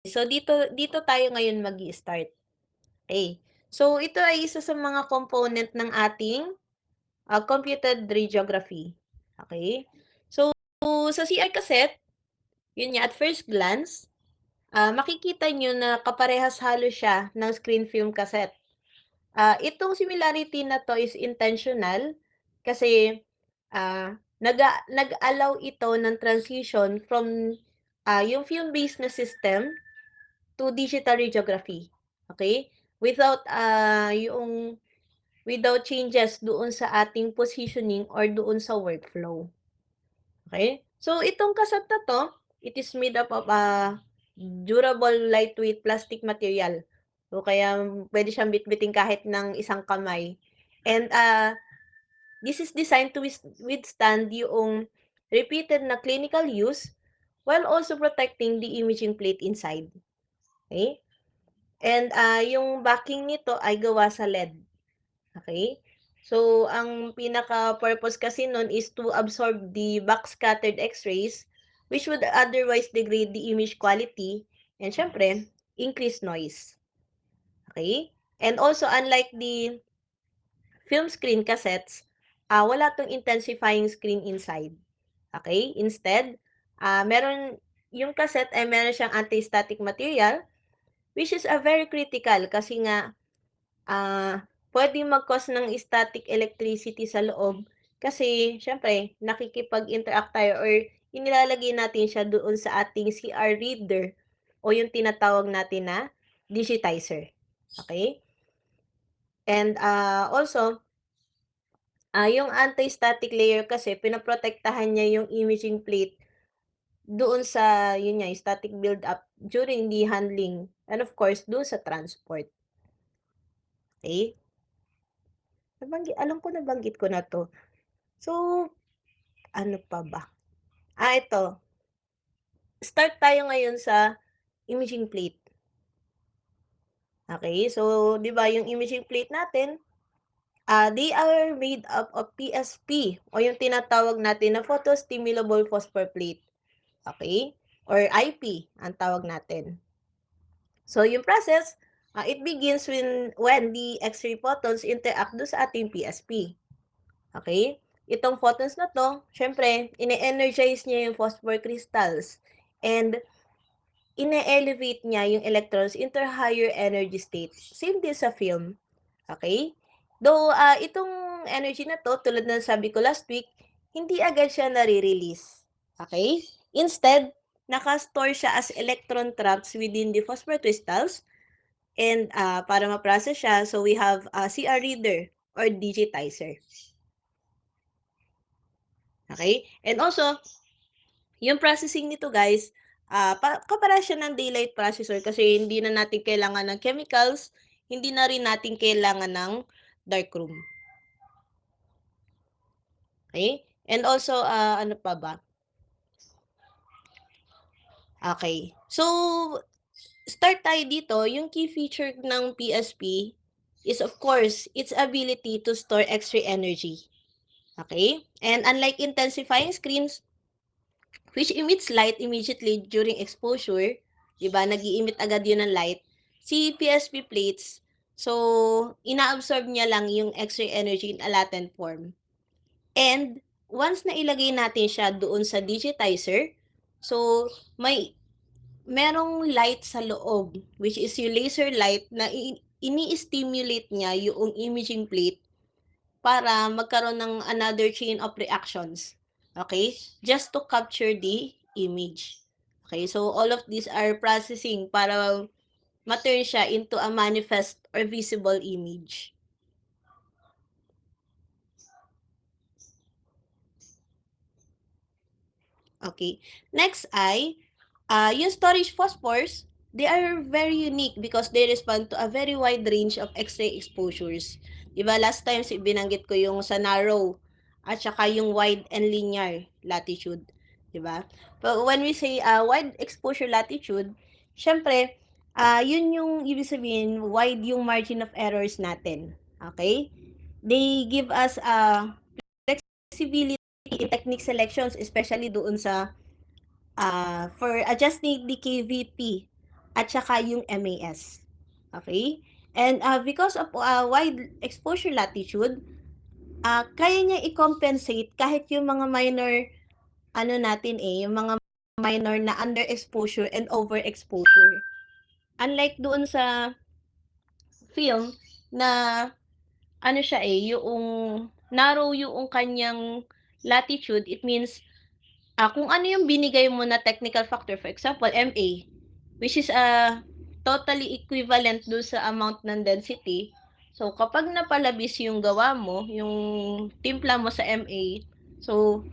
So dito tayo ngayon mag-i-start. Okay. So ito ay isa sa mga component ng ating, computed radiography. Okay. So sa CR cassette, yun nga at first glance, makikita niyo na kaparehas halos siya ng screen film cassette. Itong similarity na 'to is intentional kasi, nag-allow ito ng transition from, yung film-based na system to digital radiography, okay? Without changes doon sa ating positioning or doon sa workflow, okay? So itong cassette na 'to, it is made up of, durable lightweight plastic material. So kaya puwede siyang bitbitin kahit ng isang kamay and, this is designed to withstand yung repeated na clinical use while also protecting the imaging plate inside, okay? And, yung backing nito ay gawa sa LED, okay. So, ang pinaka-purpose kasi nun is to absorb the backscattered X-rays which would otherwise degrade the image quality and siyempre increase noise, okay. And also unlike the film screen cassettes, wala 'tong intensifying screen inside, okay. Instead, meron yung cassette ay meron siyang anti-static material which is, very critical kasi nga puwedeng mag-cause ng static electricity sa loob kasi siyempre nakikipag-interact tayo or inilalagay natin siya doon sa ating CR reader o yung tinatawag natin na digitizer, okey? And, also, yung anti-static layer kasi pinoprotektahan niya yung imaging plate doon sa yun nga, yung static build-up during the handling and of course doon sa transport, okey? Alam ko nabanggit ko na 'to. So, ano pa ba? Ito, start tayo ngayon sa imaging plate, okey. So, 'di ba yung imaging plate natin, they are made up of PSP o yung tinatawag natin na photostimulable phosphor plate, okey, or IP ang tawag natin. So, yung process, it begins when the X-ray photons interact dun sa ating PSP, okey. Itong photons na 'to, siyempre ine-energize niya yung phosphor crystals and ine-elevate niya yung electrons into higher energy state. Same din sa film, okay. Though, itong energy na 'to tulad ng sabi ko last week, hindi agad siya nare-release, okay. Instead, naka-store siya as electron traps within the phosphor crystals and, para ma-process siya, so we have a CR reader or digitizer, okay. And also, yung processing nito guys, kaparehas siya ng daylight processor kasi hindi na natin kailangan ng chemicals, hindi na rin natin kailangan ng darkroom, okay. And also, ano pa ba? Okay. So, start tayo dito, yung key feature ng PSP is of course, its ability to store X-ray energy, okay. And unlike intensifying screens which emits light immediately during exposure, 'di ba, nag-i-emit agad 'yun ng light. Si PSP plates, so inaabsorb niya lang yung X-ray energy in a latent form. And once na ilagay natin siya doon sa digitizer, so merong light sa loob, which is yung laser light na ini-stimulate niya yung imaging plate para magkaroon ng another chain of reactions, okay, just to capture the image. Okay, so all of these are processing para ma-turn siya into a manifest or visible image. Okay, next ay, yung storage phosphors, they are very unique because they respond to a very wide range of X-ray exposures. 'Di ba last time binanggit ko yung sa narrow at saka yung wide and linear latitude, 'di ba? But when we say, wide exposure latitude, siyempre, yun yung ibig sabihin wide yung margin of errors natin, okay. They give us, flexibility in technique selections especially doon sa for adjusting the KVP at saka yung MAS. Okay? And because of wide exposure latitude, kaya niya i-compensate kahit yung mga minor, ano natin yung mga minor na underexposure and overexposure. Unlike doon sa film na ano siya yung narrow yung kanyang latitude, it means kung ano yung binigay mo na technical factor, for example, MA, which is totally equivalent do sa amount ng density. So, kapag napalabis yung gawa mo, yung timpla mo sa MA, so,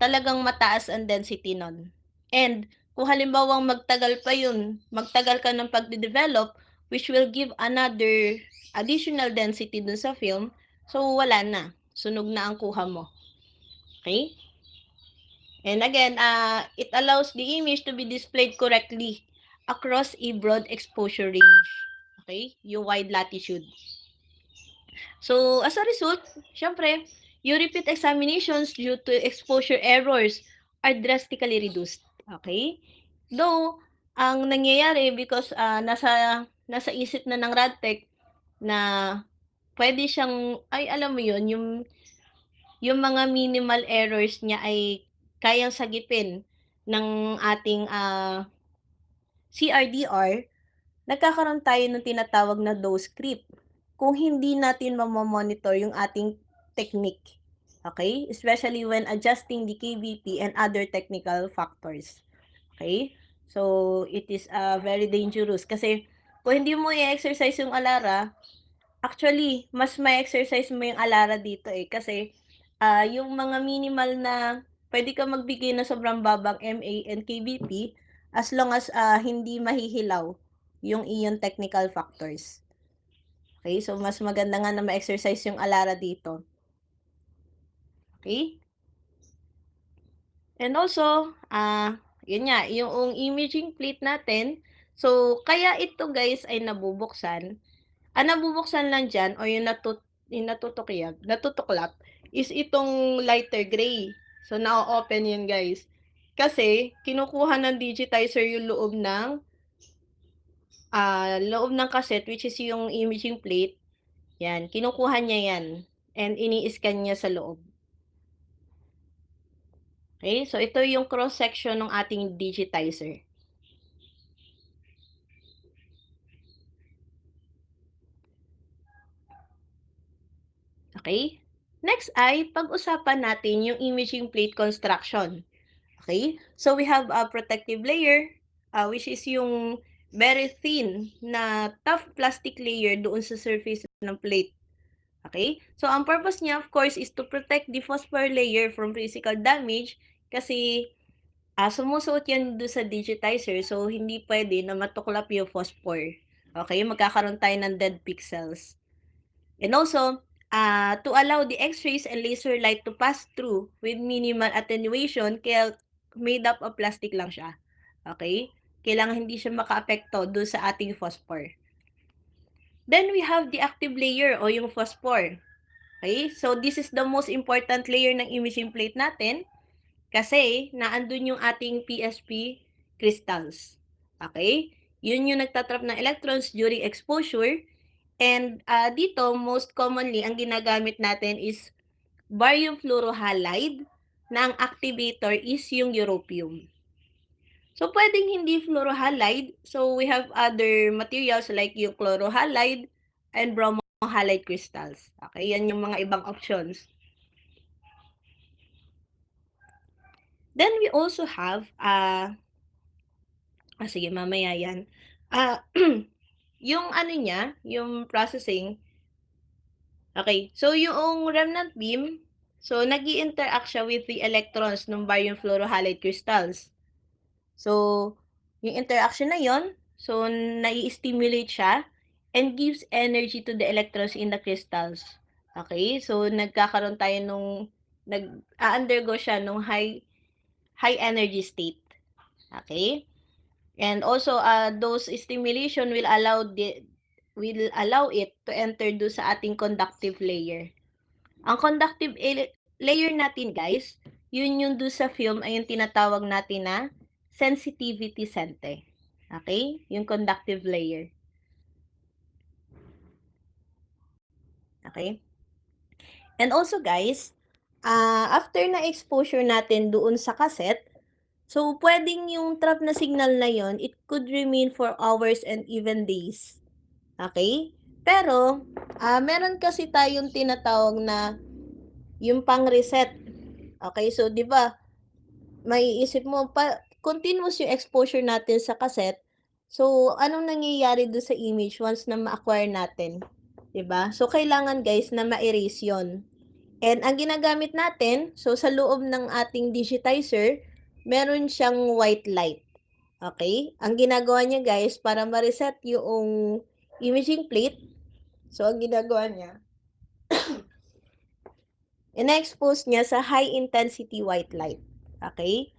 talagang mataas ang density nun. And, kung halimbawang magtagal ka ng pagde-develop, which will give another additional density dun sa film, so, wala na. Sunog na ang kuha mo. Okay? And again, it allows the image to be displayed correctly across a broad exposure range. Okay? Yung wide latitude. So, as a result, syempre, yung repeat examinations due to exposure errors are drastically reduced. Okay? Though, ang nangyayari because nasa isip na ng RadTech na pwede siyang, ay alam mo yun, yung mga minimal errors niya ay kayang sagipin ng ating CRDR, nagkakaroon tayo ng tinatawag na dose creep kung hindi natin mamomonitor yung ating technique. Okay? Especially when adjusting the KBP and other technical factors. Okay? So, it is very dangerous kasi kung hindi mo i-exercise yung ALARA, actually, mas ma-exercise mo yung ALARA dito kasi yung mga minimal na pwede ka magbigay ng sobrang babang MA and KBP as long as hindi mahihilaw yung iyong technical factors. Okay, so mas maganda nga na ma-exercise yung ALARA dito. Okay? And also, yun nga, yung imaging plate natin, so kaya ito guys ay nabubuksan. Ang nabubuksan lang diyan o yung natutuklap is itong lighter gray. So, na-o-open yun guys. Kasi, kinukuha ng digitizer yung loob ng cassette which is yung imaging plate. Yan, kinukuha niya yan. And ini-scan niya sa loob. Okay, so ito yung cross-section ng ating digitizer. Okay? Next ay pag-usapan natin yung imaging plate construction. Okay? So we have a protective layer, which is yung very thin na tough plastic layer doon sa surface ng plate. Okay? So ang purpose niya of course is to protect the phosphor layer from physical damage kasi sumusuot yan doon sa digitizer so hindi pwede na matuklap yung phosphor. Okay? Magkakaroon tayo ng dead pixels. And also, to allow the X-rays and laser light to pass through with minimal attenuation, kaya made up of plastic lang siya. Okay? Kailangan hindi siya makaapekto doon sa ating phosphor. Then we have the active layer o yung phosphor. Okay? So this is the most important layer ng imaging plate natin kasi naandun yung ating PSP crystals. Okay? Yun yung nagtatrap ng electrons during exposure. And dito, most commonly, ang ginagamit natin is barium fluorohalide na ang activator is yung europium. So, pwedeng hindi fluorohalide. So, we have other materials like yung chlorohalide and bromohalide crystals. Okay, yan yung mga ibang options. Then, we also have, sige, mamaya yan. Yung ano niya, yung processing. Okay, so yung remnant beam, so nag-i-interact siya with the electrons ng barium fluorohalide crystals. So, yung interaction na yon, so nai-stimulate siya and gives energy to the electrons in the crystals. Okay, so nagkakaroon tayo nag-undergo siya nung high energy state. Okay? And also, those stimulation will allow it to enter do sa ating conductive layer. Ang conductive layer natin, guys, yun yung do sa film ay yung tinatawag natin na sensitivity center. Okay? Yung conductive layer. Okay? And also guys, after na exposure natin doon sa cassette, so puwedeng yung trap na signal na yon, it could remain for hours and even days. Okay? Pero, meron kasi tayong tinatawag na yung pang-reset. Okay, so 'di ba, maiisip mo continuous yung exposure natin sa cassette, so anong nangyayari dun sa image once na ma-acquire natin, 'di ba? So kailangan guys na ma-erase yun. And ang ginagamit natin, so sa loob ng ating digitizer, meron siyang white light. Okay? Ang ginagawa niya guys, para ma-reset yung imaging plate, so ang ginagawa niya, ina-expose niya sa high intensity white light. Okay?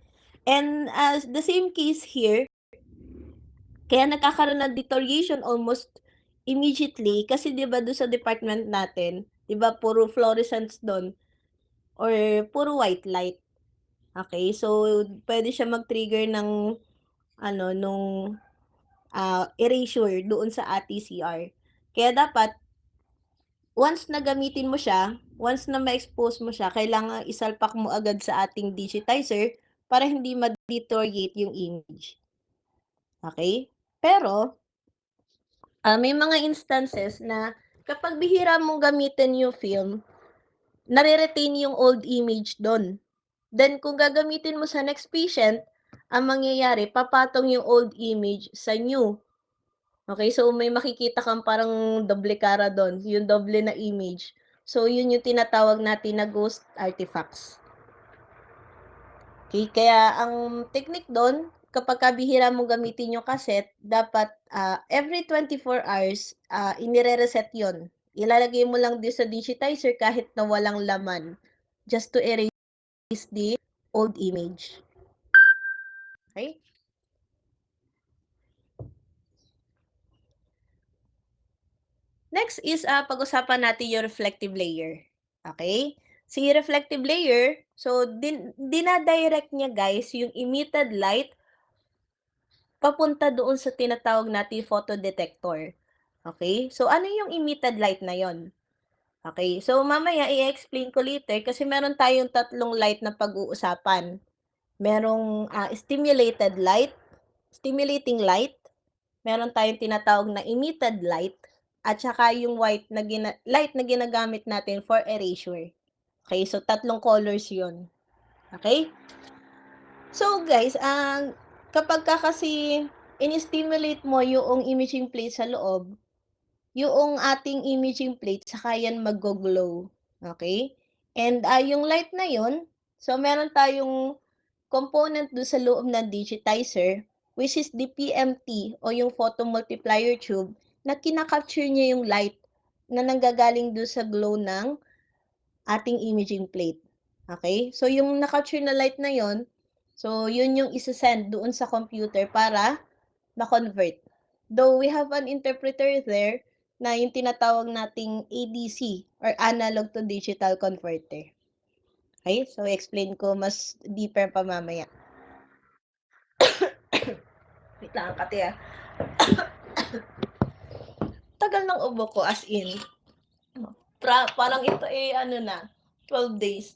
And as the same case here, kaya nagkakaroon ng deterioration almost immediately kasi 'di ba dun sa department natin, 'di ba puro fluorescence dun or puro white light. Okay, so puwede siya mag-trigger ng ano, nung, erasure doon sa ATCR. Kaya dapat once na gamitin mo siya, once na ma-expose mo siya, kailangang isalpak mo agad sa ating digitizer para hindi ma-deteriorate yung image. Okay? Pero, may mga instances na kapag bihira mong gamitin yung film, nare-retain yung old image dun. Then kung gagamitin mo sa next patient, ang mangyayari papatong yung old image sa new. Okay, so may makikita kang parang doble cara dun, yung doble na image. So yun yung tinatawag natin na ghost artifacts. Okay, kaya ang technique dun, kapagka bihira mong gamitin yung cassette, dapat, every 24 hours, inire-reset yun. Ilalagay mo lang din sa digitizer kahit na walang laman, just to erase the old image. Okay? Next is, pag-usapan natin yung reflective layer. Okay? Si reflective layer, so dina-direct niya guys yung emitted light papunta doon sa tinatawag nating photodetector. Okay? So ano yung emitted light na yon? Okay, so mamaya i-explain ko later kasi meron tayong tatlong light na pag-uusapan. Merong, stimulated light, stimulating light, meron tayong tinatawag na emitted light, at saka yung white na light na ginagamit natin for erasure. Okay, so tatlong colors yun. Okay? So guys, kapagka kasi ini-stimulate mo yung imaging plate sa loob, yung ating imaging plate saka yan maggo-glow, okay? And, yung light na yun, so meron tayong component dun sa loob ng digitizer, which is the PMT o yung photomultiplier tube na kina-capture niya yung light na nanggagaling dun sa glow ng ating imaging plate, okay? So yung na-capture na light na yun, so yun yung ise-send doon sa computer para ma-convert. Though we have an interpreter there na yung tinatawag nating ADC or analog to digital converter. Okay? So explain ko mas deeper pa mamaya. Wait lang, kati Tagal ng ubo ko as in. Parang ito ano na, 12 days.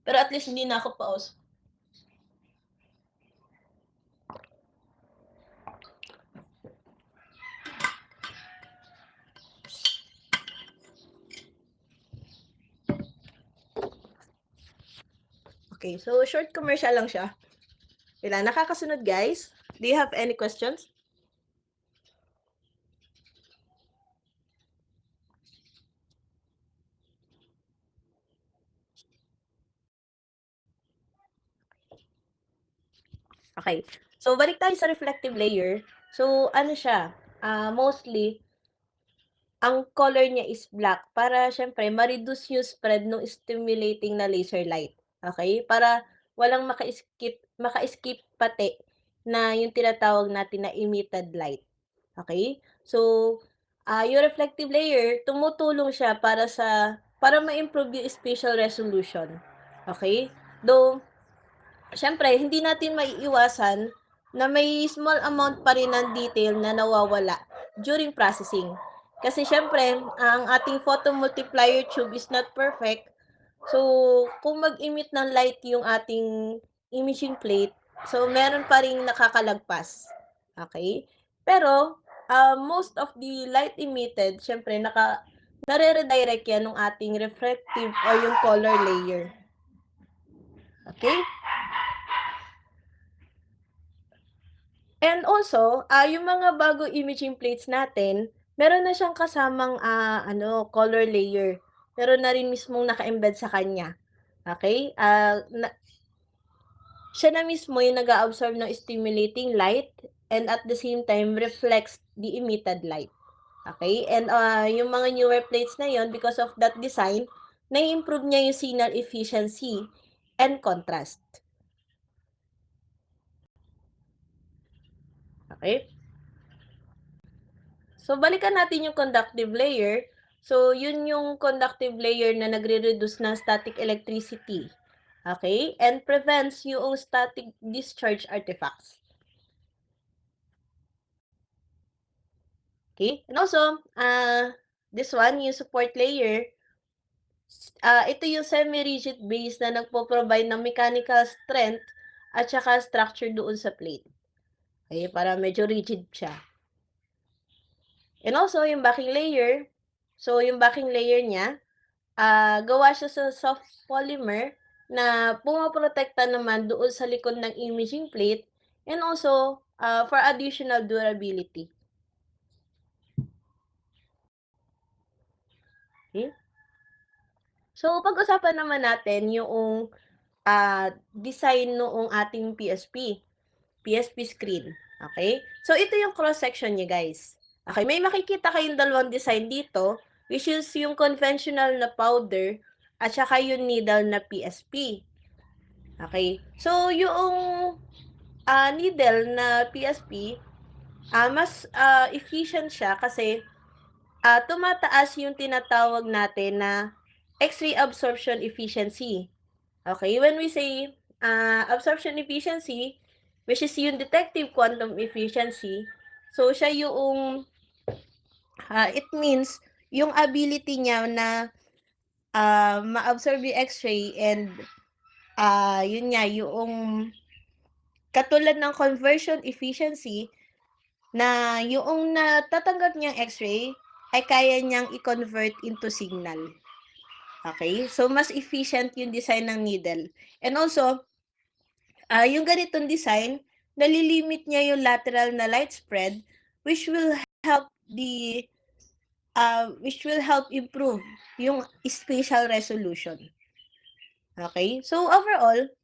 Pero at least hindi na ako pause. Okay, so short commercial lang siya. Wala, nakakasunod guys. Do you have any questions? Okay. So, balik tayo sa reflective layer. So, ano siya, mostly, ang color niya is black para siyempre ma-reduce yung spread ng stimulating na laser light. Okay? Para walang maka-escape pati na yung tinatawag natin na emitted light. Okay? So, yung reflective layer, tumutulong siya para ma-improve yung spatial resolution. Okay? Though, siyempre hindi natin maiiwasan na may small amount pa rin ng detail na nawawala during processing. Kasi siyempre, ang ating photo multiplier tube is not perfect. So, kung mag-emit ng light yung ating imaging plate, so meron pa ring nakakalagpas. Okay? Pero, most of the light emitted, siyempre, nare-redirect yan ng ating reflective or yung color layer. Okay? And also, yung mga bago imaging plates natin, meron na siyang kasamang, color layer. Meron na rin mismong naka-embed sa kanya. Okay? Siya na mismo yung nag-a-absorb ng stimulating light and at the same time reflects the emitted light. Okay? And yung mga newer plates na yon, because of that design, na-improve niya yung signal efficiency and contrast. Okay? So, balikan natin yung conductive layer. So, yun yung conductive layer na nagre-reduce ng static electricity. Okay? And prevents yung static discharge artifacts. Okay? And also, this one, yung support layer, ito yung semi-rigid base na nagpo-provide ng mechanical strength at saka structure doon sa plate. Okay? Para medyo rigid siya. And also, yung backing layer, so yung backing layer niya, gawa siya sa soft polymer na pumoprotekta naman doon sa likod ng imaging plate and also for additional durability. Okay? So, pag-usapan naman natin yung design noong ating PSP screen. Okay? So, ito yung cross-section niya, guys. Okay, may makikita kayong dalawang design dito, which is yung conventional na powder at saka yung needle na PSP. Okay? So, yung needle na PSP, mas efficient siya kasi tumataas yung tinatawag natin na X-ray absorption efficiency. Okay? When we say absorption efficiency, which is yung detective quantum efficiency, so siya yung it means yung ability niya na ma-absorb yung X-ray and yun nga, yung katulad ng conversion efficiency na yung natatanggap niyang X-ray ay kaya niyang i-convert into signal. Okay? So, mas efficient yung design ng needle. And also, yung ganitong design, nalilimit niya yung lateral na light spread which will help improve yung spatial resolution. Okay? So, overall,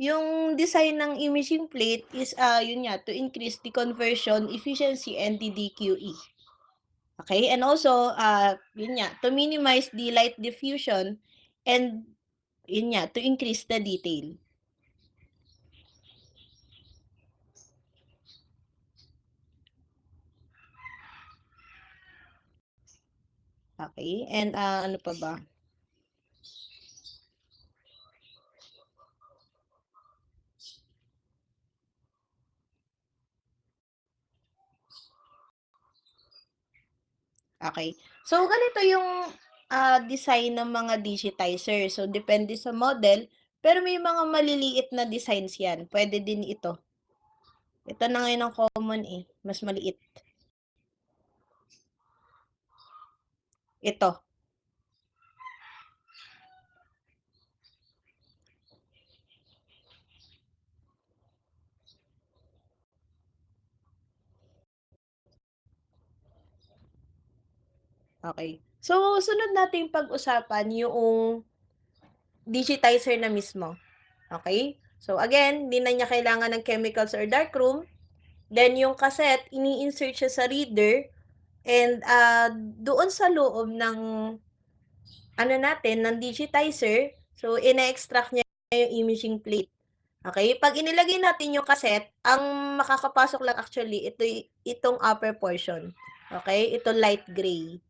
yung design ng imaging plate is, yun nga, to increase the conversion efficiency and the DQE. Okay? And also, yun nga, to minimize the light diffusion and, yun nga, to increase the detail. Okay? And, ano pa ba? Okay. So, ganito yung design ng mga digitizer. So, depende sa model, pero may mga maliliit na designs yan. Pwede din ito. Ito na ngayon ang common mas maliit. Ito. Okay. So, sunod nating pag-usapan yung digitizer na mismo. Okay? So, again, hindi na niya kailangan ng chemicals or darkroom. Then, yung cassette, ini-insert siya sa reader. And, doon sa loob ng, ng digitizer, so, ina-extract niya yung imaging plate. Okay? Pag inilagay natin yung cassette, ang makakapasok lang actually, itong upper portion. Okay? Ito light gray.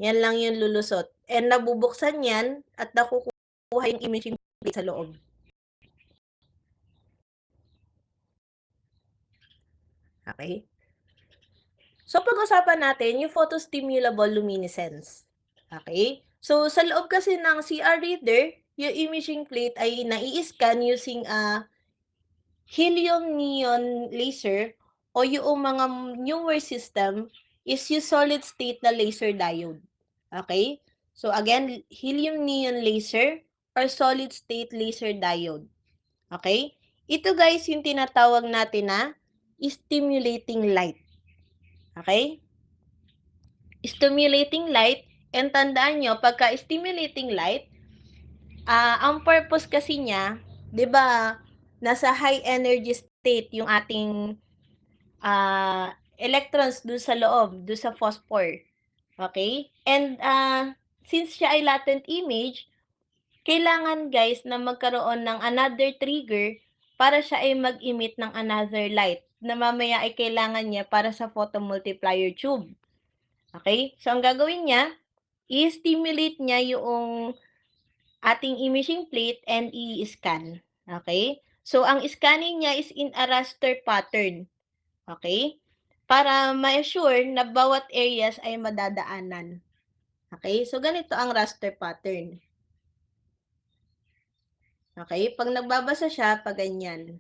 Yan lang yung lulusot. And nabubuksan yan at nakukuha yung imaging plate sa loob. Okay? So, pag-usapan natin yung photostimulable luminescence. Okay? So, sa loob kasi ng CR reader, yung imaging plate ay nai-scan using a helium neon laser o yung mga newer system is yung solid state na laser diode. Okay? So, again, helium neon laser or solid state laser diode. Okay? Ito guys, yung tinatawag natin na stimulating light. Okay? Stimulating light, and tandaan nyo, pagka stimulating light, ang purpose kasi niya, 'di ba, nasa high energy state yung ating electrons dun sa loob, dun sa phosphor. Okay? And since siya ay latent image, kailangan guys na magkaroon ng another trigger para siya ay mag-emit ng another light na mamaya ay kailangan niya para sa photomultiplier tube. Okay? So, ang gagawin niya, i-stimulate niya yung ating imaging plate and i-scan. Okay? So, ang scanning niya is in a raster pattern. Okay? Para ma-assure na bawat areas ay madadaanan. Okay? So, ganito ang raster pattern. Okay? Pag nagbabasa siya, pag ganyan.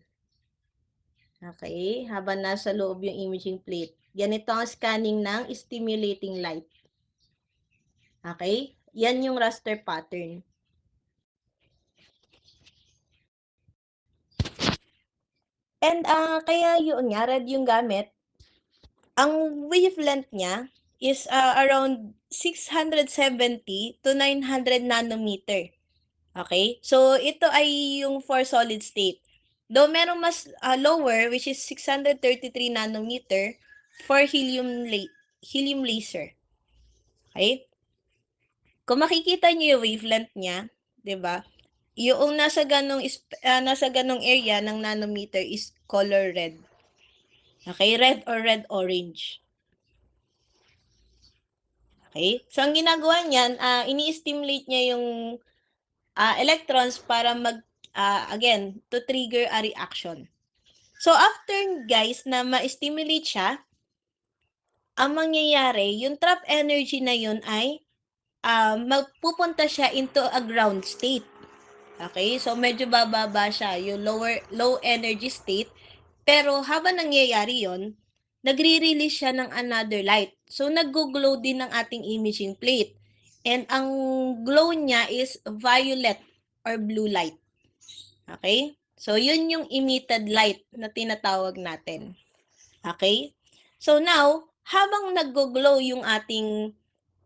Okay? Habang nasa loob yung imaging plate. Ganito ang scanning ng stimulating light. Okay? Yan yung raster pattern. And kaya yun nga, red yung gamit. Ang wavelength niya is around 670 to 900 nanometer. Okay? So, ito ay yung for solid state. Though merong mas lower, which is 633 nanometer for helium laser. Okay? Kung makikita niyo yung wavelength niya, 'di ba? Yung nasa ganong area ng nanometer is color red. Okay? Red or red-orange. Okay? So, ang ginagawa niyan, ini-stimulate niya yung electrons para again, to trigger a reaction. So, after guys na ma-stimulate siya, ang mangyayari, yung trap energy na yun ay magpupunta siya into a ground state. Okay? So, medyo bababa siya, yung low energy state. Pero habang nangyayari yon, nagre-release siya ng another light. So, nag-glow din ng ating imaging plate. And ang glow niya is violet or blue light. Okay? So, yun yung emitted light na tinatawag natin. Okay? So, now, habang nag-glow yung ating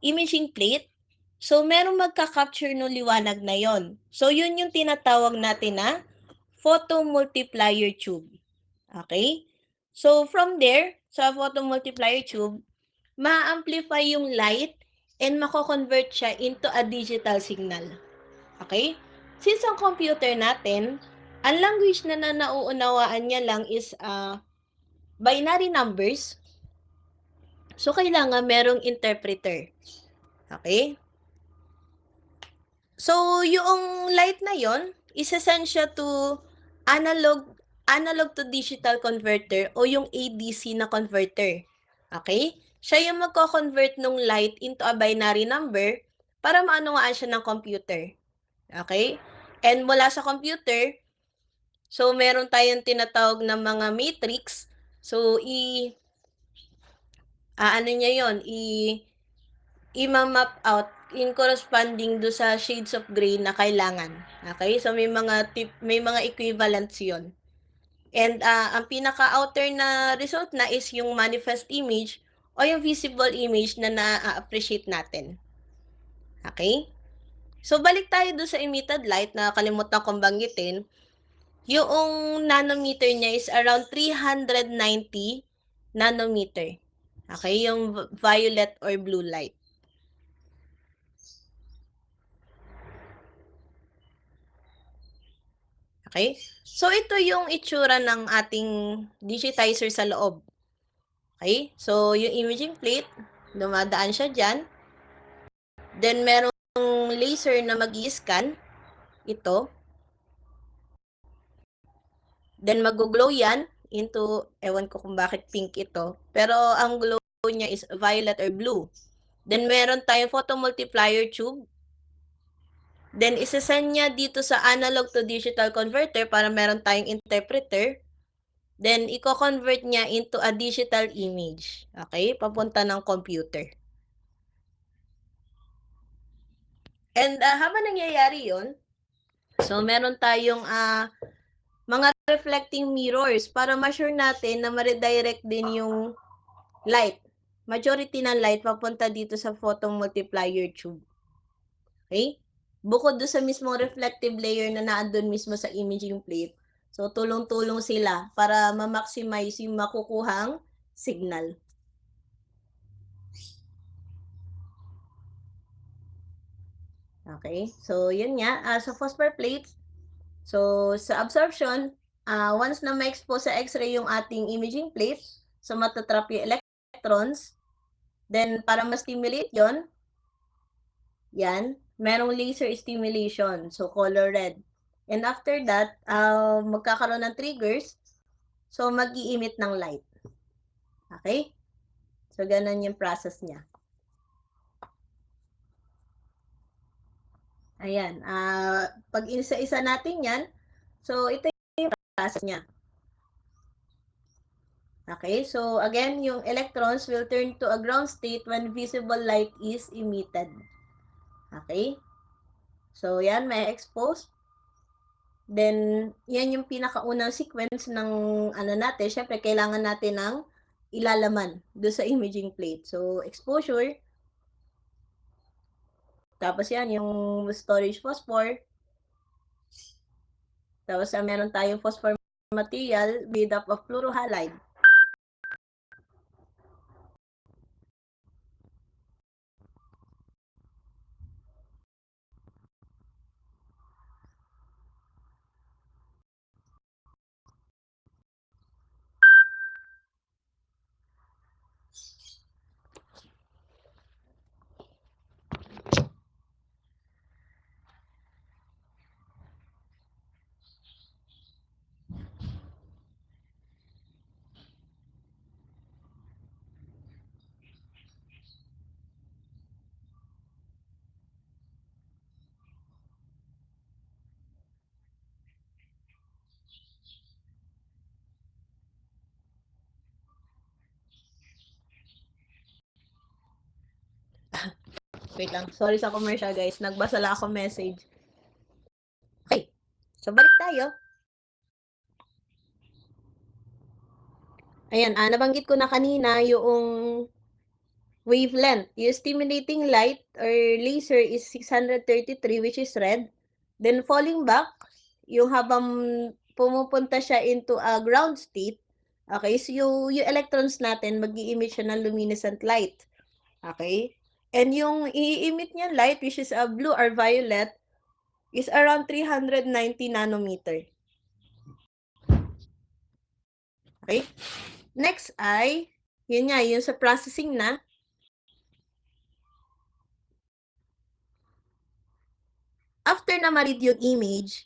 imaging plate, so, merong magka-capture ng liwanag na yon. So, yun yung tinatawag natin na photomultiplier tube. Okay? So, from there, sa photomultiplier tube, ma-amplify yung light and mako-convert siya into a digital signal. Okay? Since ang computer natin, ang language na nauunawaan niya lang is binary numbers, so kailangan merong interpreter. Okay? So, yung light na yon is essential to analog to digital converter o yung ADC na converter. Okay? Siya yung magko-convert ng light into a binary number para maunawaan siya ng computer. Okay? And mula sa computer, so meron tayong tinatawag na mga matrix. So, ano niya yon, i-map out in corresponding do sa shades of gray na kailangan. Okay? So, may mga equivalents yon. And ang pinaka-outer na result na is yung manifest image o yung visible image na na-appreciate natin. Okay? So, balik tayo doon sa emitted light na kalimutan kong banggitin. Yung nanometer niya is around 390 nanometer. Okay? Yung violet or blue light. Okay? So, ito yung itsura ng ating digitizer sa loob. Okay? So, yung imaging plate, dumadaan siya dyan. Then, merong laser na mag-i-scan. Ito. Then, mag-glow yan. into, ewan ko kung bakit pink ito, pero ang glow niya is violet or blue. Then meron tayong photomultiplier tube. Then ise-send niya dito sa analog to digital converter para meron tayong interpreter. Then iko-convert niya into a digital image, okay, papunta ng computer. And habang nangyayari 'yon, so meron tayong mga reflecting mirrors para ma-sure natin na ma-redirect din yung light. Majority ng light papunta dito sa photomultiplier tube. Okay? Bukod doon sa mismong reflective layer na naandun mismo sa imaging plate, so tulong-tulong sila para ma-maximize yung makukuhang signal. Okay? So, yun nga, sa phosphor plates, so sa absorption, once na ma-expose sa X-ray yung ating imaging plate, so matatrap yung electrons, then para ma-stimulate yon, yan, merong laser stimulation, so color red. And after that, magkakaroon ng triggers, so mag-i-emit ng light. Okay? So, ganun yung process niya. Ayan, pag isa-isa natin yan, so ito yung process niya. Okay, so again, yung electrons will turn to a ground state when visible light is emitted. Okay? So, yan, may expose. Then, yan yung pinakaunang sequence ng ano natin. Syempre, kailangan natin ng ilalaman do sa imaging plate. So, exposure. Tapos yan, yung storage phosphor. Tapos, meron tayong phosphor material made up of fluorohalide. Wait lang. Sorry sa commercial, guys. Nagbasa lang ako message. Okay. So, balik tayo. Ayan, nabanggit ko na kanina yung wavelength. Yung stimulating light or laser is 633, which is red. Then, falling back, yung habang pumupunta siya into a ground state, okay, so yung electrons natin, mag-i-emit siya ng luminescent light. Okay? And yung i-emit niya light, which is a blue or violet, is around 390 nanometer. Okay? Next ay, yun nga, yun sa processing na. After na ma-read yung image,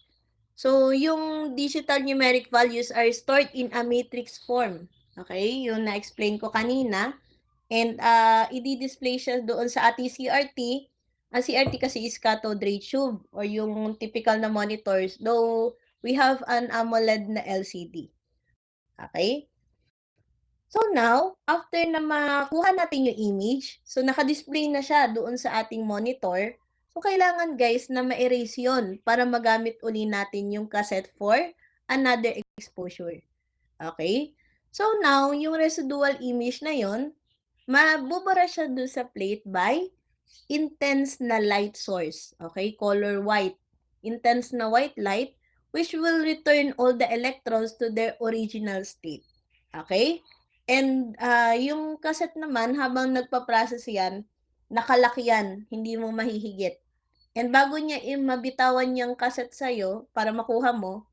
so yung digital numeric values are stored in a matrix form. Okay? Yung na-explain ko kanina. And i-display siya doon sa ating CRT. Ang CRT kasi is cathode ray tube or yung typical na monitors, though we have an AMOLED na LCD. Okay? So now, after na makuha natin yung image, so naka-display na siya doon sa ating monitor, so kailangan guys na ma-erase yun para magamit uli natin yung cassette for another exposure. Okay? So now, yung residual image na yon, mabubura siya doon sa plate by intense na light source. Okay? Color white. Intense na white light which will return all the electrons to their original state. Okay? And yung cassette naman, habang nagpa-process yan, nakalaki yan. Hindi mo mahihigit. And bago niya mabitawan yung cassette sa'yo para makuha mo,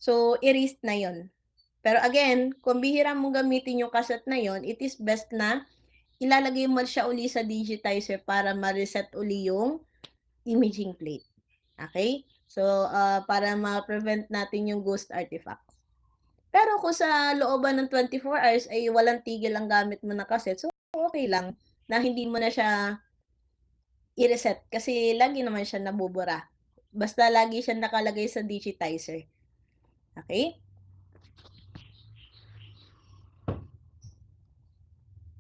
so erased na yon. Pero again, kung bihira mong gamitin yung cassette na yon, it is best na ilalagay mo siya uli sa digitizer para ma-reset uli yung imaging plate. Okay? So, para ma-prevent natin yung ghost artifacts. Pero kung sa looban ng 24 hours ay walang tigil ang gamit mo na cassette, so okey lang na hindi mo na siya i-reset kasi lagi naman siya nabubura. Basta lagi siyang nakalagay sa digitizer, okey?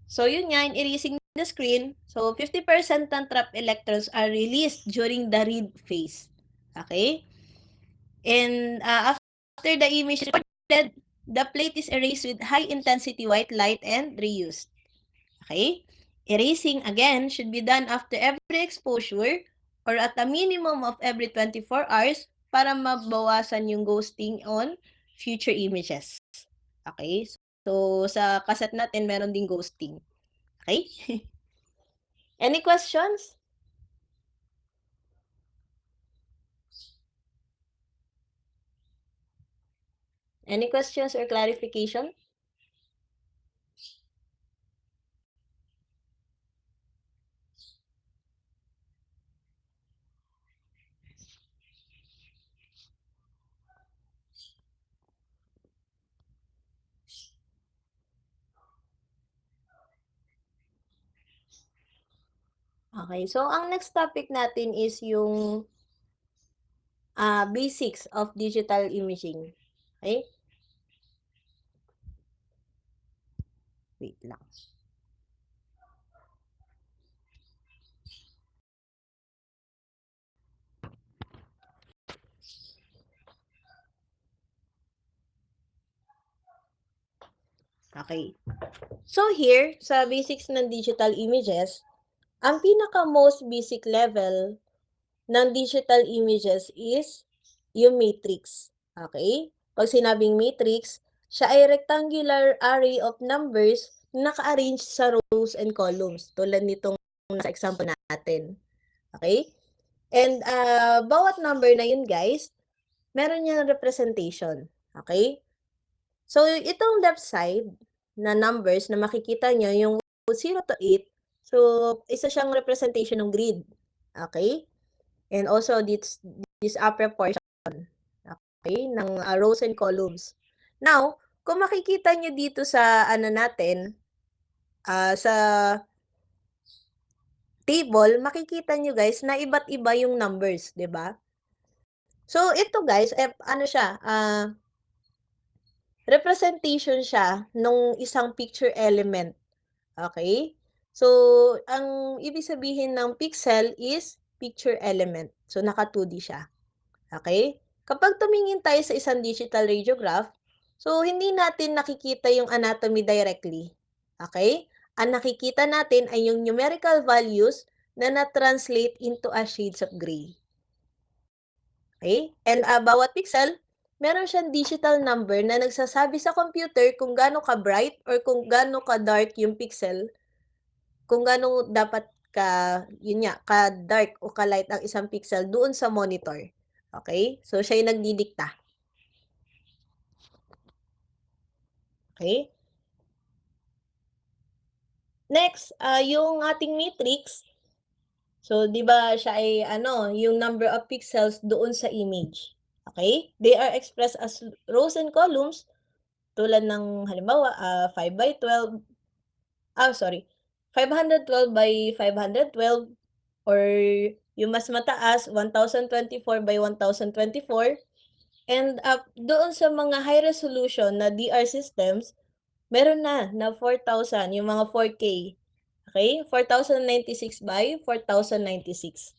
So yun nga, in erasing the screen, so 50% ng trapped electrons are released during the read phase, okey? And, after the image is recorded, the plate is erased with high intensity white light and reused. Okay? Erasing again should be done after every exposure or at a minimum of every 24 hours para mabawasan yung ghosting on future images. Okay? So, sa cassette natin meron ding ghosting. Okay? Any questions? Any questions or clarification? Okay, so ang next topic natin is yung basics of digital imaging. Okay? Wait lang. Okay. So here, sa basics ng digital images, ang pinaka-most basic level ng digital images is yung matrix. Okay? Pag sinabing matrix, siya ay rectangular array of numbers na naka-arrange sa rows and columns, tulad nitong nasa example natin. Okay? And bawat number na yun guys, meron niyang representation. Okay? So, itong left side na numbers na makikita nyo, yung 0 to 8, so, isa siyang representation ng grid. Okay? And also, this upper portion, okay, ng rows and columns. Now, kung makikita nyo dito sa ano natin, sa table, makikita nyo guys na iba't iba yung numbers, 'di ba? So, ito guys, ano siya, representation siya nung isang picture element. Okay? So, ang ibig sabihin ng pixel is picture element. So, naka 2D siya. Okay? Kapag tumingin tayo sa isang digital radiograph, so hindi natin nakikita yung anatomy directly. Okay? Ang nakikita natin ay yung numerical values na na-translate into a shades of gray. Okay? And bawat pixel, meron siyang digital number na nagsasabi sa computer kung gaano ka-bright or kung gaano ka-dark yung pixel, kung gaano dapat yun nga, ka-dark o ka-light ang isang pixel doon sa monitor. Okay? So, siya yung nagdidikta. Okay? Next, yung ating matrix, so, 'di ba siya ay ano, yung number of pixels doon sa image. Okay? They are expressed as rows and columns tulad ng halimbawa, 5 by 12, sorry, 512 by 512 or yung mas mataas, 1024 by 1024. And doon sa mga high resolution na DR systems, meron na 4,000, yung mga 4K. Okay? 4,096 by 4,096.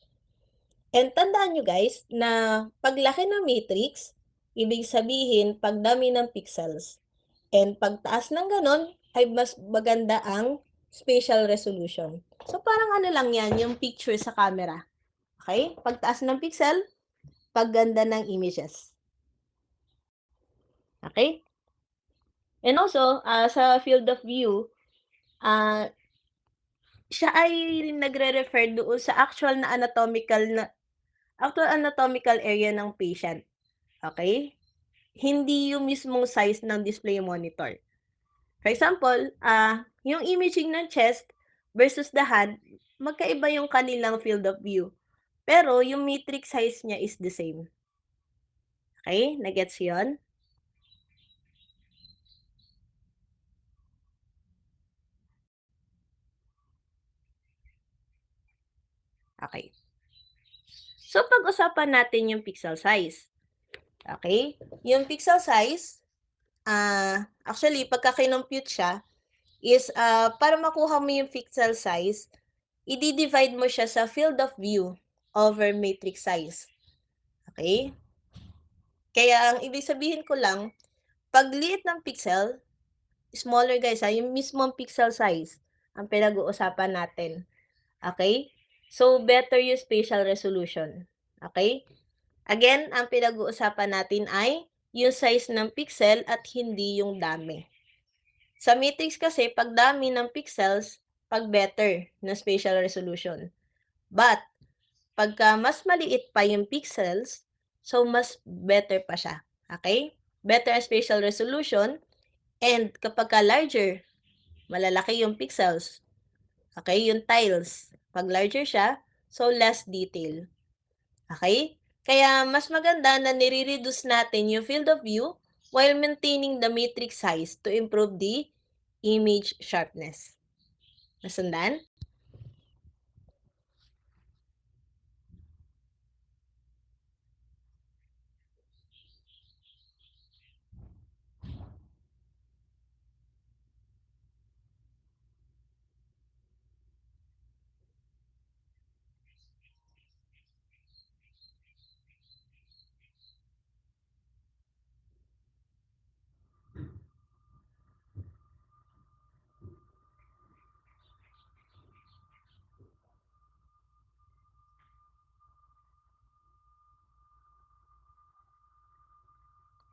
And tandaan nyo guys na paglaki ng matrix, ibig sabihin pagdami ng pixels. And pagtaas ng ganon, ay mas maganda ang spatial resolution. So parang ano lang yan, yung picture sa camera. Okay? Pagtaas ng pixel, pagganda ng images. Okay? And also, sa field of view, siya ay nagre-refer doon sa actual anatomical area ng patient. Okay? Hindi yung mismong size ng display monitor. For example, yung imaging ng chest versus the hand, magkaiba yung kanilang field of view. Pero yung matrix size niya is the same. Okay? Nagets yun? Okay. So, pag-usapan natin yung pixel size. Okay? Yung pixel size, actually pagka kinompute siya is, para makuha mo yung pixel size, i-di-divide mo siya sa field of view over matrix size. Okay? Kaya ang ibig sabihin ko lang, pag liit ng pixel, smaller guys yung mismong pixel size ang pinag-uusapan natin. Okay? So, better yung spatial resolution. Okay? Again, ang pinag-uusapan natin ay yung size ng pixel at hindi yung dami. Sa matrix kasi, pag dami ng pixels, pag better na spatial resolution. But, pagka mas maliit pa yung pixels, so mas better pa siya. Okay? Better ang spatial resolution, and kapag ka larger, malalaki yung pixels. Okay? Yung tiles. Pag larger siya, so less detail. Okay? Kaya mas maganda na nire-reduce natin yung field of view while maintaining the matrix size to improve the image sharpness. Nasundan?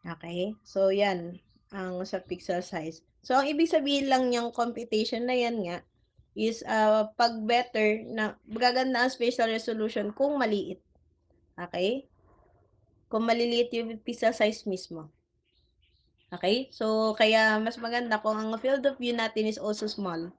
Okay? So, yan ang sa pixel size. So, ang ibig sabihin lang niyang computation na yan nga is, pag better na gaganda ang spatial resolution kung maliit. Okay? Kung maliliit yung pixel size mismo. Okay? So, kaya mas maganda kung ang field of view natin is also small.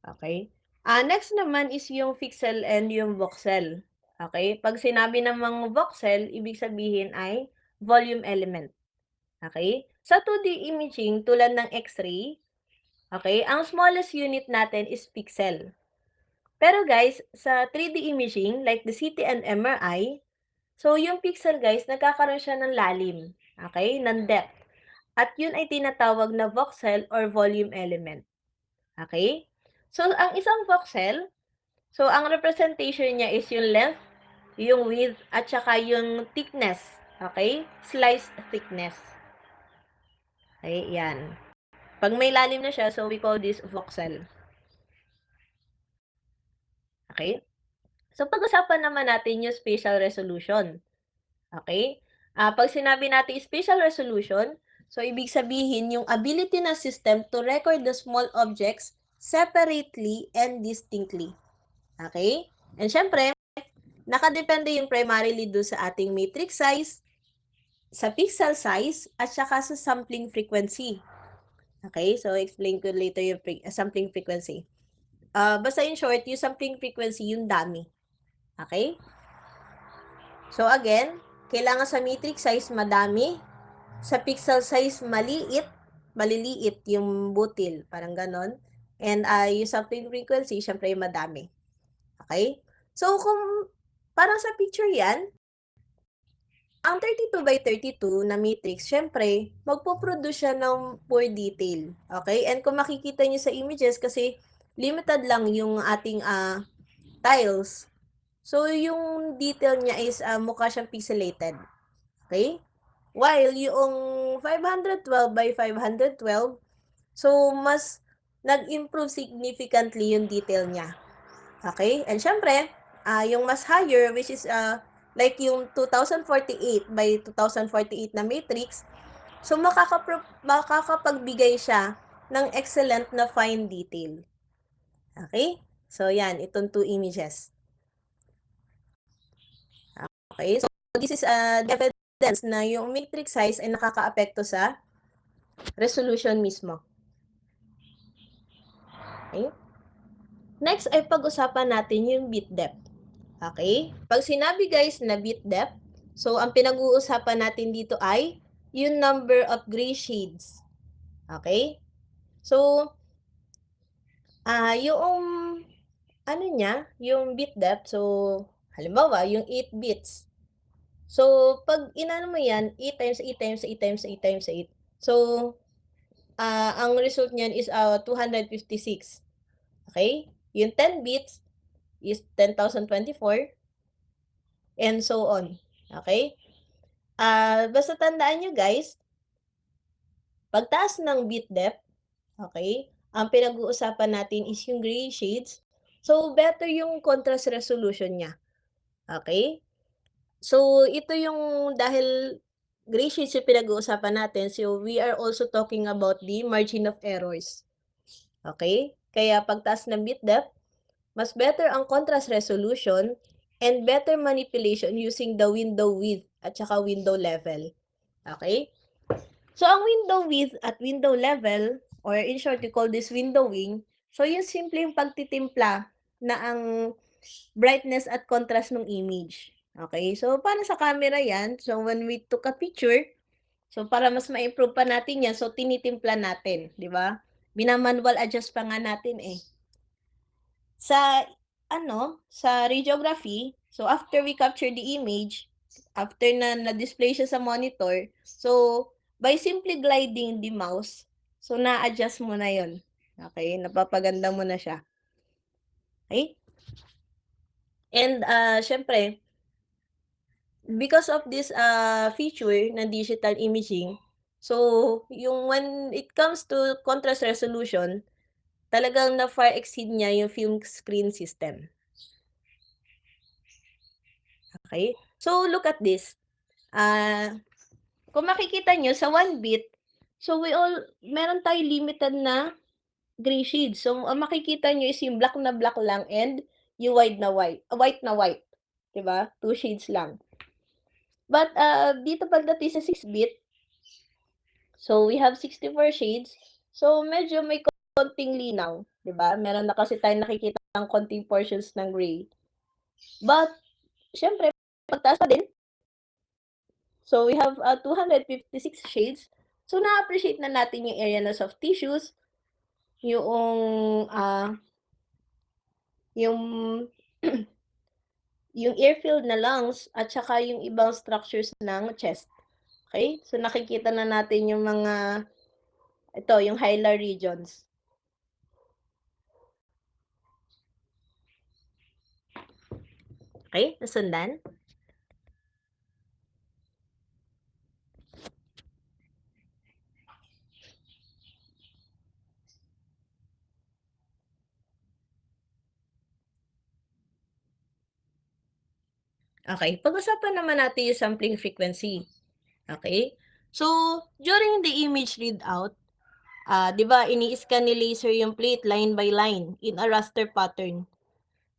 Okay? Next naman is yung pixel and yung voxel. Okay? Pag sinabi namang voxel, ibig sabihin ay volume element. Okay? Sa 2D imaging tulad ng X-ray, okay, ang smallest unit natin is pixel. Pero guys, sa 3D imaging like the CT and MRI, so yung pixel guys, nagkakaroon siya ng lalim, okay, ng depth. At yun ay tinatawag na voxel or volume element. Okay? So, ang isang voxel, so ang representation niya is yung length, yung width, at saka yung thickness. Okay? Slice thickness. Okay, yan. Pag may lalim na siya, so we call this voxel. Okay? So, pag-usapan naman natin yung spatial resolution. Okay? Pag sinabi natin spatial resolution, so ibig sabihin yung ability ng system to record the small objects separately and distinctly. Okay? And syempre, nakadepende yung primarily do sa ating matrix size, sa pixel size, at saka sa sampling frequency. Okay? So, explain ko later yung sampling frequency. Basta in short, yung sampling frequency, yung dami. Okay? So, again, kailangan sa matrix size madami, sa pixel size maliliit yung butil, parang ganon. And yung sampling frequency, syempre madami. Okay? So, kung parang sa picture yan, ang 32x32 na matrix, syempre, magpo-produce siya ng poor detail. Okay? And kung makikita niyo sa images, kasi limited lang yung ating tiles. So, yung detail niya is mukha siyang pixelated. Okay? While yung 512 by 512, so mas nag-improve significantly yung detail niya. Okay? And syempre, yung mas higher, which is like yung 2048 by 2048 na matrix, so makakapagbigay siya ng excellent na fine detail. Okay? So, yan, itong two images. Okay? So, this is the evidence na yung matrix size ay nakakaapekto sa resolution mismo. Okay? Next ay pag-usapan natin yung bit depth. Okay? Pag sinabi guys na bit depth, so ang pinag-uusapan natin dito ay yung number of gray shades. Okay? So, yung ano niya, yung bit depth, so halimbawa, yung 8 bits. So, pag inano mo yan, 8 times 8 times 8 times 8 times 8. So, ang result niyan is 256. Okay? Yung 10 bits is 10,024 and so on. Okay? Basta tandaan nyo guys, pagtaas ng bit depth, okay, ang pinag-uusapan natin is yung gray shades. So, better yung contrast resolution niya. Okay? So, ito yung dahil gray shades yung pinag-uusapan natin, so we are also talking about the margin of errors. Okay? Kaya pagtaas ng bit depth, mas better ang contrast resolution and better manipulation using the window width at saka window level. Okay? So, ang window width at window level, or in short, you call this windowing, so yung simpleng pagtitimpla na ang brightness at contrast ng image. Okay? So, para sa camera yan, so when we took a picture, so para mas ma-improve pa natin yan, so tinitimpla natin, di ba? Minamanual adjust pa nga natin eh. Sa sa radiography, so after we capture the image, after na na-display siya sa monitor, so by simply gliding the mouse, so na-adjust mo na yon. Okay, napapaganda mo na siya. Okay? And syempre, because of this feature ng digital imaging, so yung when it comes to contrast resolution, talagang na far exceed niya yung film screen system. Okay? So, look at this. Kung makikita nyo sa 1 bit, so meron tayong limited na gray shades. So, ang makikita nyo is yung black na black lang and yung white na white. White na white. 'Di ba? 2 shades lang. But, dito pagdating sa 6 bit, so we have 64 shades. So, medyo may konting linaw. 'Di ba? Meron na kasi tayong nakikitang konting portions ng gray. But, syempre, pagtaas pa din, so we have 256 shades. So na-appreciate na natin yung area na soft tissues, yung yung yung air-filled na lungs at saka yung ibang structures ng chest. Okay? So nakikita na natin yung mga yung hilar regions. Okay? Nasundan? Okay, pag-usapan naman natin yung sampling frequency. Okay? So, during the image readout, 'di ba ini-scan ni laser yung plate line by line in a raster pattern.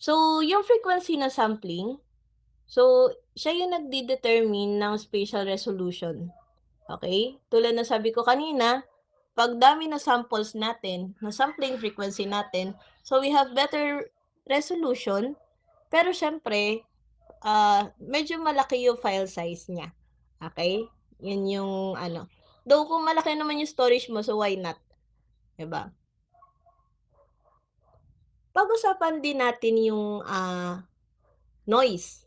So, yung frequency na sampling, so siya yung nagde-determine ng spatial resolution. Okay? Tulad ng sabi ko kanina, pag dami na samples natin, na sampling frequency natin, so we have better resolution, pero syempre, medyo malaki yung file size niya. Okay? Yun yung though kung malaki naman yung storage mo, so why not? 'Di ba? Pag-usapan din natin yung noise,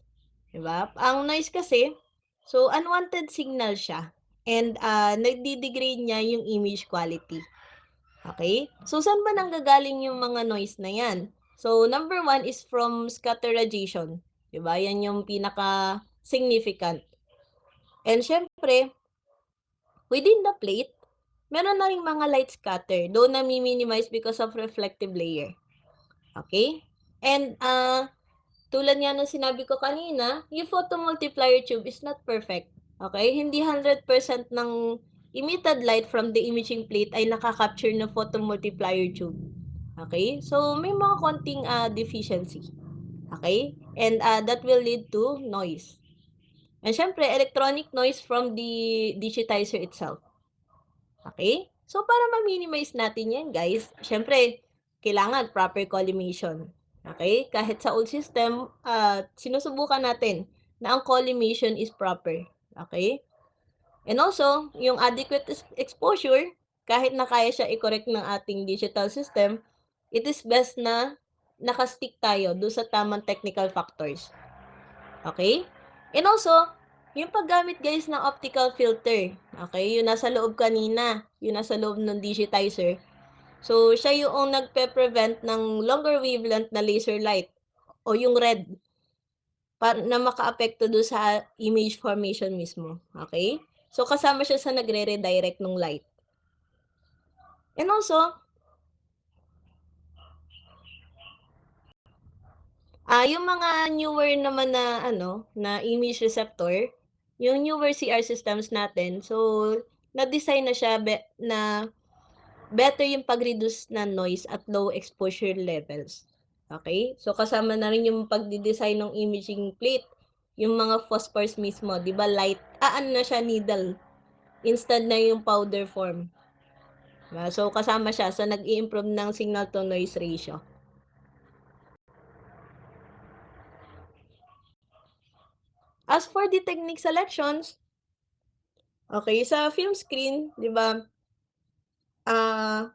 'di ba? Ang noise kasi, so unwanted signal siya and nagde-degrade niya yung image quality. Okay? So saan ba nanggagaling yung mga noise na 'yan? So number 1 is from scatter radiation, 'di ba? Yan yung pinaka significant. And syempre, within the plate, meron na ring mga light scatter, though nami-minimize because of reflective layer. Okay? And tulad nga ng sinabi ko kanina, yung photomultiplier tube is not perfect. Okay? Hindi 100% ng emitted light from the imaging plate ay nakaka-capture ng photomultiplier tube. Okay? So, may mga konting deficiency. Okay? And that will lead to noise. And syempre, electronic noise from the digitizer itself. Okay? So, para ma-minimize natin yan guys, siyempre kailangan proper collimation. Okay? Kahit sa old system, sinusubukan natin na ang collimation is proper. Okay? And also, yung adequate exposure, kahit na kaya siya i-correct ng ating digital system, it is best na naka-stick tayo do sa tamang technical factors. Okay? And also, yung paggamit guys ng optical filter, okay, yung nasa loob kanina, yung nasa loob ng digitizer. So, siya yung nagpe-prevent ng longer wavelength na laser light o yung red na makaapekto do sa image formation mismo. Okay? So, kasama siya sa nagre-redirect ng light. And also, yung mga newer naman na ano, na image receptor, yung newer CR systems natin, so na-design na siya na better yung pag-reduce na noise at low exposure levels. Okay? So kasama na rin yung pagde-design ng imaging plate, yung mga phosphors mismo, 'di ba light, ano na siya needle, instead na yung powder form. So kasama siya sa nag-i-improve ng signal to noise ratio. As for the technique selections, okay, sa film screen, 'di ba, ah,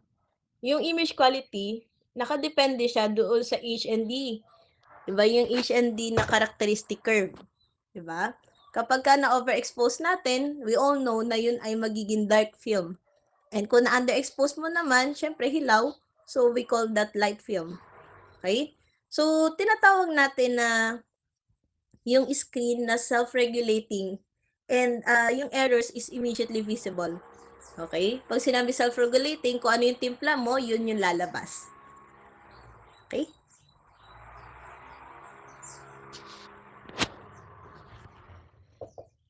yung image quality nakadepende siya doon sa HND. 'Di ba, yung HND na characteristic curve, 'di ba? Kapagka na-overexpose natin, we all know na yun ay magiging dark film. And kung na-underexpose mo naman, syempre hilaw, so we call that light film. Okay? So, tinatawag natin na yung screen na self-regulating and yung errors is immediately visible. Okay? Pag sinabi self-regulating, kung ano yung timpla mo, yun yung lalabas. Okay?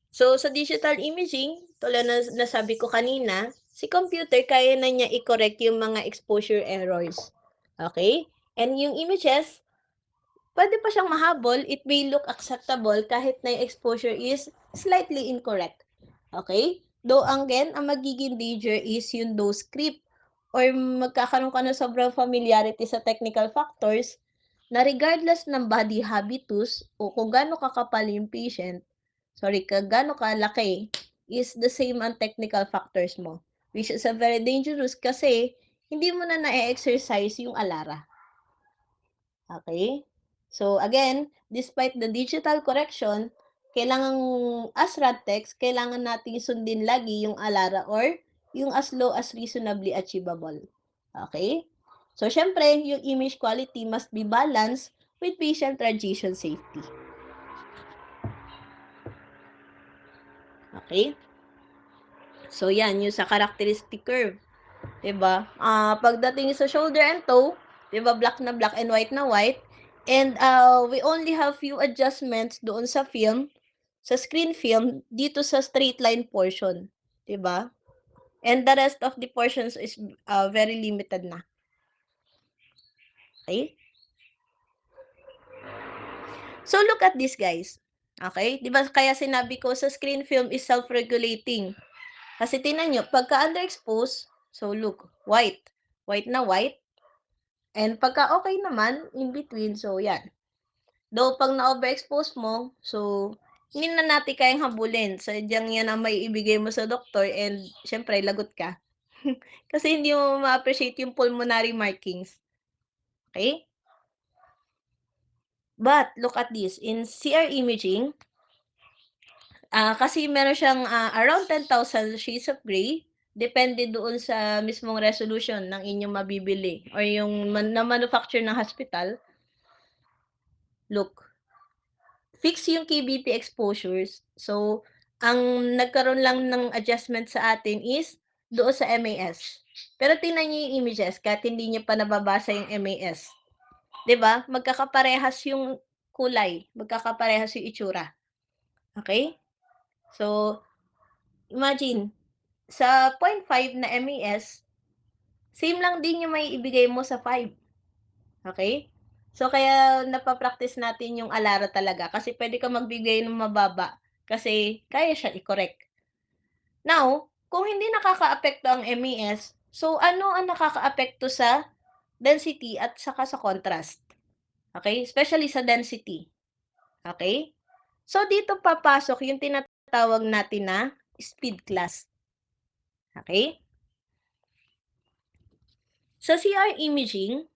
So, sa digital imaging, tulad na nasabi ko kanina, si computer kaya na niya i-correct yung mga exposure errors. Okay? And yung images, pwede pa siyang mahabol, it may look acceptable kahit na yung exposure is slightly incorrect. Okay? Though again, ang magiging danger is yung those script or magkakaroon ka ng sobrang familiarity sa technical factors na regardless ng body habitus o kung gaano kakapal yung patient, gaano kalaki, is the same ang technical factors mo. Which is a very dangerous kasi hindi mo na na-exercise yung alara. Okay? So again, despite the digital correction, kailangan as RadTechs, kailangan nating sundin lagi yung alara or yung as low as reasonably achievable. Okay? So syempre, yung image quality must be balanced with patient radiation safety. Okay? So yan, yung sa characteristic curve. 'Di ba? Pagdating sa shoulder and toe, 'di ba black na black and white na white, and we only have few adjustments doon sa film, sa screen film dito sa straight line portion, 'di ba? And the rest of the portions is very limited na. Okay? So look at this guys. Okay? 'Di ba kaya sinabi ko sa screen film is self-regulating. Kasi tingnan niyo, pagka underexpose, so look, white. White na white. And pagka okay naman, in between, so yan. Though pag na-overexpose mo, so hindi na natin kayang habulin. Sadyang yan ang maiibigay mo sa doktor and siyempre lagot ka. Kasi hindi mo ma-appreciate yung pulmonary markings. Okay? But look at this, in CR imaging, kasi meron siyang around 10,000 shades of gray, depende doon sa mismong resolution ng inyong mabibili or yung na-manufacture ng hospital. Look, fix yung KBP exposures. So, ang nagkaroon lang ng adjustment sa atin is doon sa MAS. Pero tingnan niyo yung images kahit hindi niyo pa nababasa yung MAS. 'Di ba? Magkakaparehas yung kulay, magkakaparehas yung itsura. Okay? So, imagine sa 0.5 na MAS, same lang din yung maiibigay mo sa 5. Okay? So, kaya napa-practice natin yung alara talaga kasi puwede kang magbigay ng mababa kasi kaya siya i-correct. Now, Kung hindi nakakaapekto ang MES, so ano ang nakakaapekto sa density at saka sa contrast? Okay, especially sa density, okay. So dito papasok yung tinatawag natin na speed class, okay. Sa CR imaging,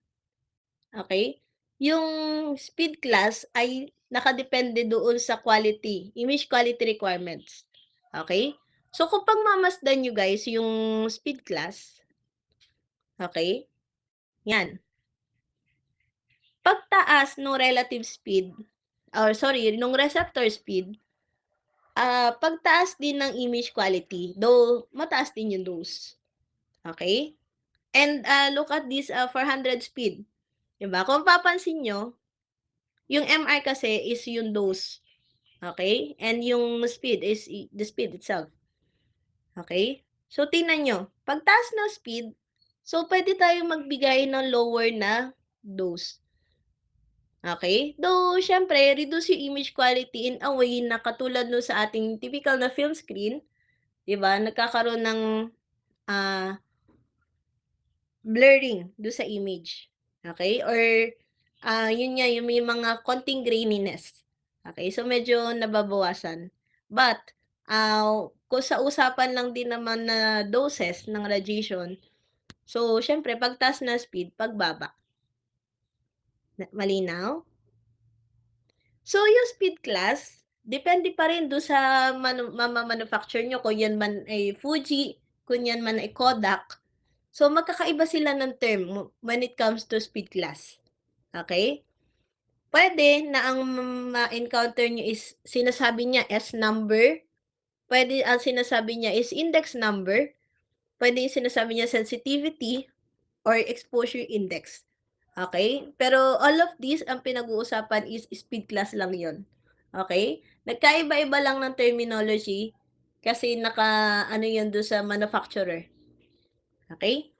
okay, yung speed class ay nakadepende doon sa quality, image quality requirements, okay. So kung pagmamasdan niyo guys yung speed class, okay, 'yan. Pagtaas nung relative speed or sorry, nung receptor speed, pagtaas din ng image quality, though mataas din yung dose, okay. And, look at this, 400 speed, 'di ba? Kung papansin niyo, yung MR kasi is yung dose, okay, and yung speed is the speed itself, okay. So tingnan niyo, pagtaas ng speed, so puwede tayong magbigay ng lower na dose. Okay, though siyempre reduce yung image quality in a way na katulad nun sa ating tipikal na film screen, 'di ba, nagkakaroon ng, ah, blurring dun sa image, okay. Or, yun nga yung may mga konting graininess, okay. So medyo nababawasan. But, kung sa usapan lang din naman na doses ng radiation, so siyempre pagtaas ng speed, pagbaba. Malinaw? So, yung speed class, depende pa rin dun sa mama-manufacture niyo kung yan man ay Fuji, kung yan man ay Kodak. So, magkakaiba sila ng term when it comes to speed class, okey? Puwede na ang ma-encounter niyo is sinasabi niya S number, puwede ang sinasabi niya is index number, puwede yung sinasabi niya sensitivity or exposure index, okey? Pero all of these ang pinag-uusapan is speed class lang yon, okey? Nagkaiba-iba lang ng terminology kasi naka-ano yun dun sa manufacturer, okey?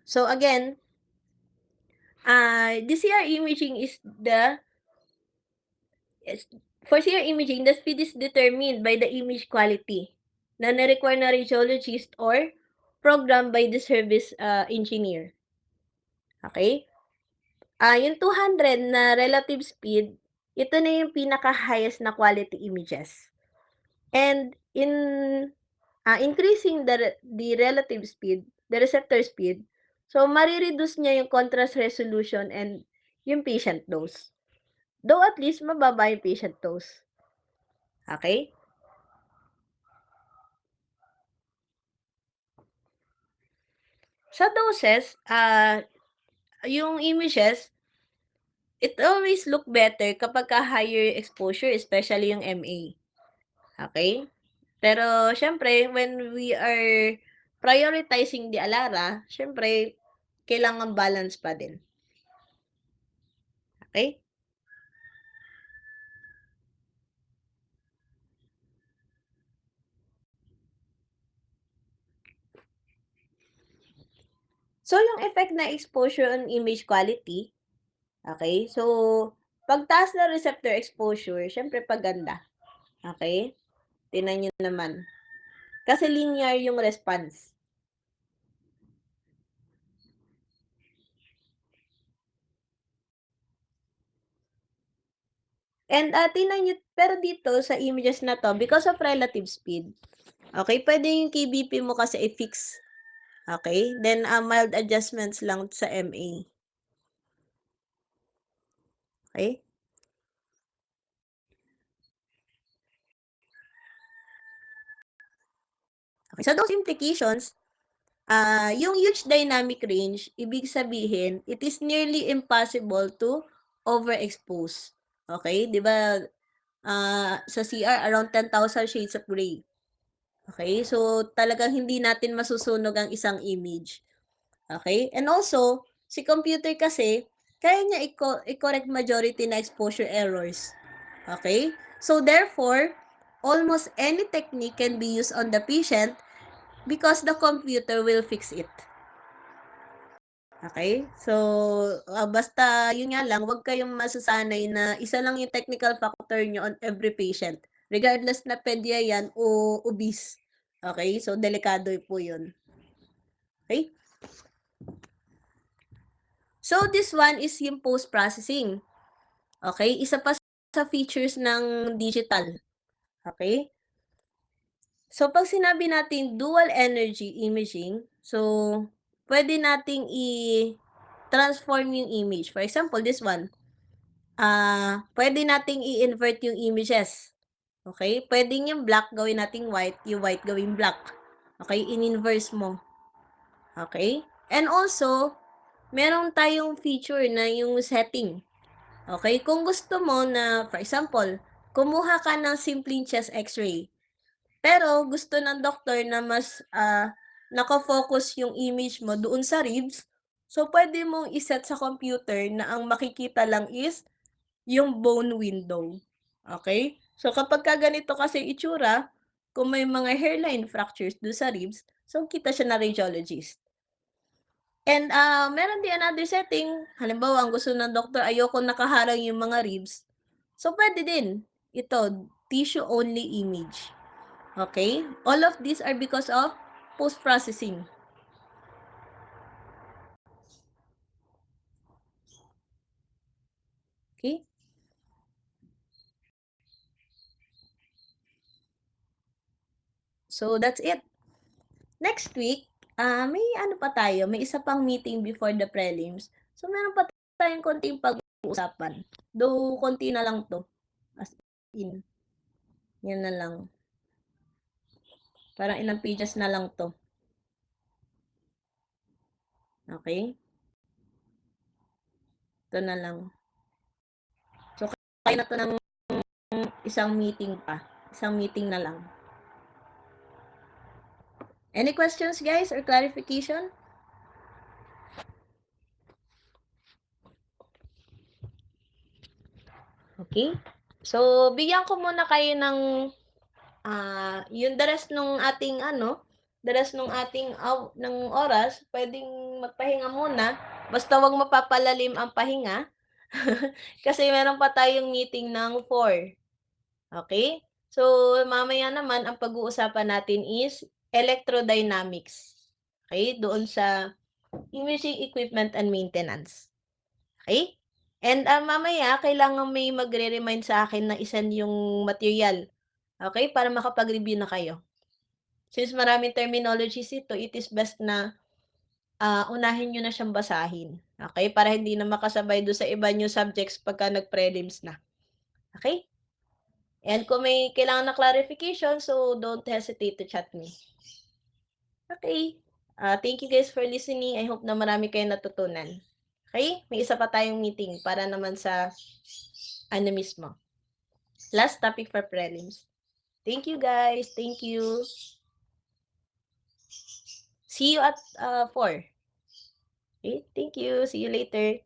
So again, the CR imaging is for CR imaging, the speed is determined by the image quality na na-require na radiologist or programmed by the service, engineer, okey? Yung 200 na relative speed, ito na yung pinaka-highest na quality images. And in, increasing the relative speed, the receptor speed, so mare-reduce niya yung contrast resolution and yung patient dose. Though at least mababa yung patient dose, okey? Sa doses, yung images, it always look better kapagka higher exposure, especially yung MA, okey? Pero siyempre when we are prioritizing the ALARA, siyempre kailangan balance pa din, okey? So yung effect na exposure on image quality, okey? So pagtaas ng receptor exposure siyempre paganda, okey? Tingnan niyo naman, kasi linear yung response. And, tingnan niyo pero dito sa images na 'to because of relative speed, okey, puwede yung KBP mo kasi i-fix, okey? Then, mild adjustments lang sa MA, okey? Okay, so those implications, yung huge dynamic range, ibig sabihin, it is nearly impossible to overexpose. Okay, 'di ba, sa CR around 10,000 shades of gray. Okay, so talagang hindi natin masusunog ang isang image. Okay, and also, si computer kasi, kaya niya i-correct majority na exposure errors. Okay, so therefore, almost any technique can be used on the patient because the computer will fix it. Okay? So, basta yun nga lang, wag kayong masasanay na isa lang yung technical factor niyo on every patient. regardless na pedya yan o obese. Okay, so delikado po yun. Okay? So this one is yung post-processing. Okay, isa pa sa features ng digital. Okay? So pag sinabi natin dual energy imaging, so pwede nating i-transform yung image. For example, this one, pwede nating i-invert yung images. Okay? Puwedeng yung black gawin nating white, yung white gawing black. Okay? In-inverse mo. Okay? And also, meron tayong feature na yung setting. Okay? Kung gusto mo na, for example, kumuha ka ng simpleng chest x-ray, pero gusto ng doktor na mas naka-focus yung image mo doon sa ribs, so pwede mong iset sa computer na ang makikita lang is yung bone window. Okay? So kapagka ganito kasi itsura, kung may mga hairline fractures do'n sa ribs, so kita siya ng radiologist. And, meron din another setting, halimbawa ang gusto ng doktor ayokong nakaharang yung mga ribs, so puwede din ito, tissue only image. Okay? All of these are because of post-processing. Okay? So that's it. Next week, may ano pa tayo, may isa pang meeting before the prelims. So meron pa tayong konting pag-uusapan. Though konti na lang 'to, as in, 'yan na lang. Parang ilang pages na lang 'to, okey? Ito na lang. So kaya na 'to ng isang meeting pa, isang meeting na lang. Any questions guys or clarification? Okay. So bigyan ko muna kayo ng, yung the rest nung ating ano, the rest nung ating ng oras puwedeng magpahinga muna, basta 'wag mapapalalim ang pahinga. Kasi meron pa tayong meeting ng 4, okay. So mamaya naman ang pag-uusapan natin is electrodynamics, okay, doon sa imaging equipment and maintenance. Okay? And, mamaya kailangan may magre-remind sa akin na i-send yung material, okay, para makapag-review na kayo. Since maraming terminologies ito, it is best na, unahin niyo na siyang basahin, okay, para hindi na makasabay dun sa iba niyong subjects pagka nag-prelims na, okay. And kung may kailangan na clarification, so don't hesitate to chat me. Okay, thank you guys for listening. I hope na marami kayong natutunan. Okay, may isa pa tayong meeting para naman sa ano mismo, last topic for prelims. Thank you guys, thank you. See you at 4. Okay, thank you. See you later.